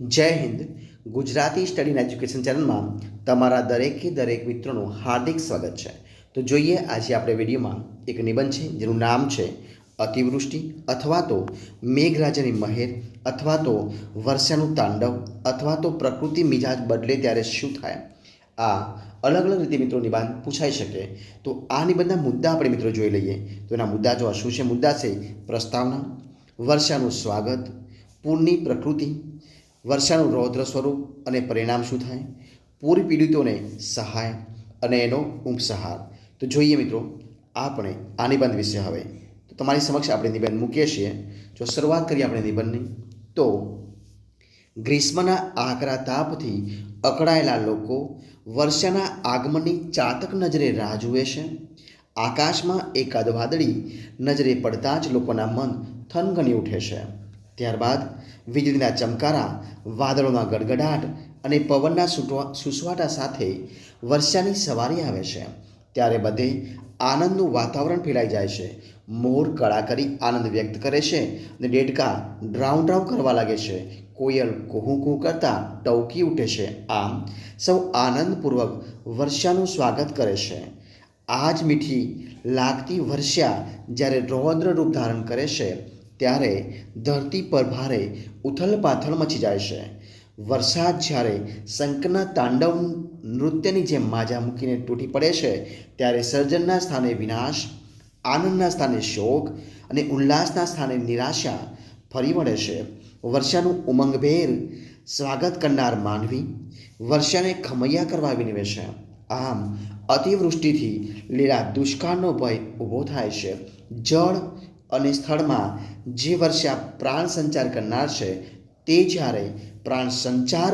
જય Hind. Gujarati study and education ચેનલમાં તમારા દરેકે દરેક મિત્રોનું હાર્દિક સ્વાગત છે. તો જોઈએ આજે આપણે વિડીયોમાં એક નિબંધ છે જેનું નામ છે અતિવૃષ્ટિ અથવા તો મેઘરાજાની મહેર અથવા તો વર્ષાનું તાંડવ અથવા તો પ્રકૃતિ મિજાજ બદલે ત્યારે શું થાય. આ અલગ અલગ રીતે મિત્રો નિબંધ પૂછાઈ શકે. તો આ નિબંધના મુદ્દા આપણે મિત્રો જોઈ લઈએ. તો એના મુદ્દા જો શું છે? મુદ્દા છે પ્રસ્તાવના, વર્ષાનું સ્વાગત, પૂરની પ્રકૃતિ, વર્ષાનું રૌદ્ર સ્વરૂપ અને પરિણામ શું થાય, પૂર પીડિતોને સહાય અને એનો ઉપસહાર. તો જોઈએ મિત્રો આપણે આ નિબંધ વિશે હવે. તો તમારી સમક્ષ આપણે નિબંધ મૂકીએ છીએ. જો શરૂઆત કરીએ આપણે નિબંધની, તો ગ્રીષ્મના આકરા તાપથી અકળાયેલા લોકો વર્ષાના આગમનની ચાતક નજરે રાહ જુએ છે. આકાશમાં એકાદ વાદળી નજરે પડતા જ લોકોના મન થનગની ઉઠે છે. ત્યારબાદ વીજળીના ચમકારા, વાદળોના ગડગડાટ અને પવનના સુસવાટા સાથે વર્ષાની સવારી આવે છે. ત્યારે બધે આનંદનું વાતાવરણ ફેલાઈ જાય છે. મોર કળા કરી આનંદ વ્યક્ત કરે છે અને દેડકા ડ્રાઉં ડ્રાઉં કરવા લાગે છે. કોયલ કુહુ કુહુ કરતા ટવકી ઉઠે છે. આમ સૌ આનંદપૂર્વક વર્ષાનું સ્વાગત કરે છે. આ જ મીઠી લાગતી વર્ષા જ્યારે રૌદ્ર રૂપ ધારણ કરે છે ત્યારે ધરતી પર ભારે ઉથલપાથલ મચી જાય છે. વરસાદ જ્યારે શંકરના તાંડવ નૃત્યની જેમ માજા મૂકીને તૂટી પડે છે ત્યારે સર્જનના સ્થાને વિનાશ, આનંદના સ્થાને શોક અને ઉલ્લાસના સ્થાને નિરાશા ફરી વળે છે. વર્ષાનું ઉમંગભેર સ્વાગત કરનાર માનવી વર્ષાને ખમૈયા કરવા વિનવે છે. આમ અતિવૃષ્ટિથી લીલા દુષ્કાળનો ભય ઊભો થાય છે. જળ અને સ્થળમાં જે વર્ષા પ્રાણ સંચાર કરનાર છે તે જ્યારે પ્રાણ સંચાર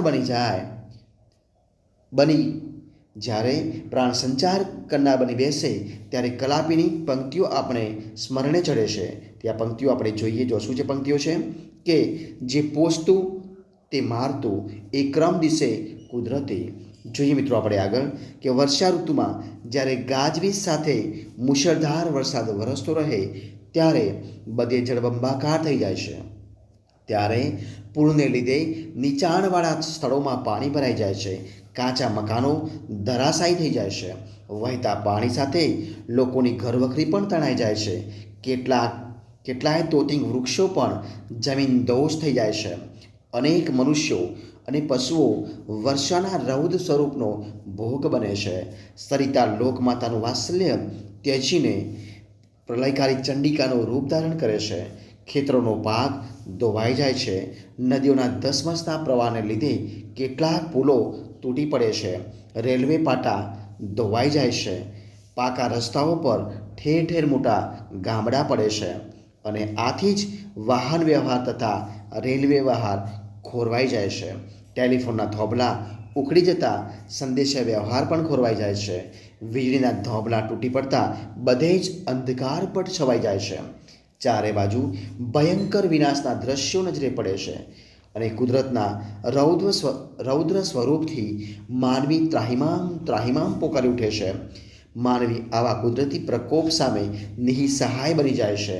જ્યારે પ્રાણ સંચાર કરનાર બની બેસે ત્યારે કલાપીની પંક્તિઓ આપણે સ્મરણે ચડે છે. ત્યાં પંક્તિઓ આપણે જોઈએ. જો શું છે પંક્તિઓ છે કે જે પોષતું તે મારતું એ ક્રમ દિશે કુદરતી. જોઈએ મિત્રો આપણે આગળ કે વર્ષા ઋતુમાં જ્યારે ગાજવીજ સાથે મુશળધાર વરસાદ વરસતો રહે ત્યારે બધે જળબંબાકાર થઈ જાય છે. ત્યારે પૂરને લીધે નીચાણવાળા સ્થળોમાં પાણી ભરાઈ જાય છે. કાચા મકાનો ધરાશાયી થઈ જાય છે. વહેતા પાણી સાથે લોકોની ઘરવખરી પણ તણાઈ જાય છે. કેટલાય તોતિંગ વૃક્ષો પણ જમીનદોષ થઈ જાય છે. અનેક મનુષ્યો અને પશુઓ વર્ષાના રૌદ્ર સ્વરૂપનો ભોગ બને છે. સરિતા લોકમાતાનું વાત્સલ્ય ત્યજીને પ્રલયકારી ચંડિકાનું રૂપ ધારણ કરે છે. ખેતરોનો પાક ધોવાઈ જાય છે. નદીઓના ધસમસતા પ્રવાહને લીધે કેટલાક પુલો તૂટી પડે છે. રેલવે પાટા ધોવાઈ જાય છે. પાકા રસ્તાઓ પર ઠેર ઠેર મોટા ગામડા પડે છે અને આથી જ વાહન વ્યવહાર તથા રેલવે વ્યવહાર ખોરવાઈ જાય છે. ટેલિફોનના થોભલા ઉખડી જતા સંદેશા વ્યવહાર પણ ખોરવાઈ જાય છે. વીજળીના થોભલા તૂટી પડતા બધે જ અંધકાર પર છવાઈ જાય છે. ચારે બાજુ ભયંકર વિનાશના દ્રશ્યો નજરે પડે છે અને કુદરતના રૌદ્ર સ્વરૂપથી માનવી ત્રાહિમામ પોકારી ઉઠે છે. માનવી આવા કુદરતી પ્રકોપ સામે નિઃસહાય બની જાય છે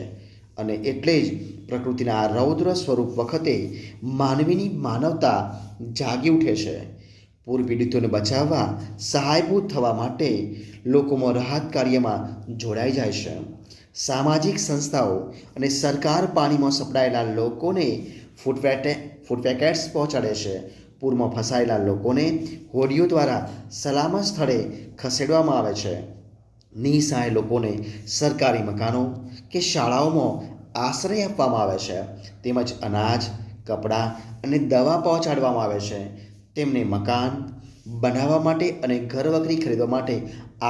અને એટલે જ પ્રકૃતિના આ રૌદ્ર સ્વરૂપ વખતે માનવીની માનવતા જાગી ઉઠે છે. પૂર પીડિતોને બચાવવા સહાયભૂત થવા માટે લોકોમાં રાહત કાર્યમાં જોડાઈ જાય છે. સામાજિક સંસ્થાઓ અને સરકાર પાણીમાં સપડાયેલા લોકોને ફૂડ પેકેટ્સ પહોંચાડે છે. પૂરમાં ફસાયેલા લોકોને હોડીઓ દ્વારા સલામત સ્થળે ખસેડવામાં આવે છે. નિસહાય લોકોને સરકારી મકાનો કે શાળાઓમાં આશ્રય આપવામાં આવે છે. તેમજ અનાજ, કપડાં અને દવા પહોંચાડવામાં આવે છે. તેમને મકાન બનાવવા માટે અને ઘરવખરી ખરીદવા માટે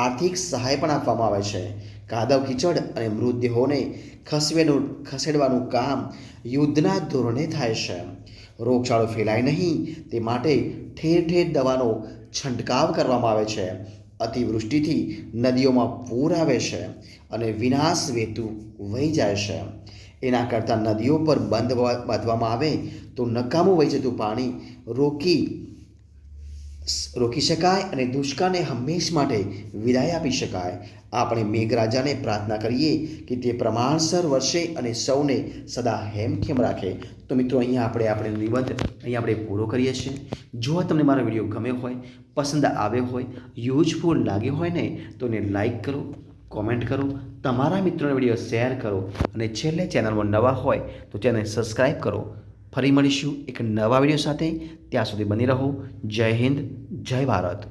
આર્થિક સહાય પણ આપવામાં આવે છે. કાદવ કીચડ અને મૃતદેહોને ખસેડવાનું કામ યુદ્ધના ધોરણે થાય છે. રોગચાળો ફેલાય નહીં તે માટે ઠેર ઠેર દવાનો છંટકાવ કરવામાં આવે છે. અતિવૃષ્ટિથી નદીઓમાં પૂર આવે છે અને વિનાશ વહેતું વહી જાય છે. એના કરતાં નદીઓ પર બંધ બાંધવામાં આવે તો નકામું વહી જતું પાણી રોકી શકાય અને દુષ્કાળને હંમેશ માટે વિદાય આપી શકાય. આપણે મેઘરાજાને પ્રાર્થના કરીએ કે તે પ્રમાણસર વરસે અને સૌને સદા હેમખેમ રાખે. તો મિત્રો અહીંયા આપણે નિબંધ અહીંયા આપણે પૂરો કરીએ છીએ. જો તમને મારો વિડીયો ગમ્યો હોય, પસંદ આવ્યો હોય, યુઝફુલ લાગ્યો હોય ને તો એને લાઈક કરો, કોમેન્ટ કરો, તમારા મિત્રોને વિડીયો શેર કરો અને છેલ્લે ચેનલમાં નવા હોય તો ચેનલ સબસ્ક્રાઈબ કરો. ફરી મળીશું એક નવા વિડીયો સાથે. ત્યાં સુધી બની રહો. જય હિન્દ, જય ભારત.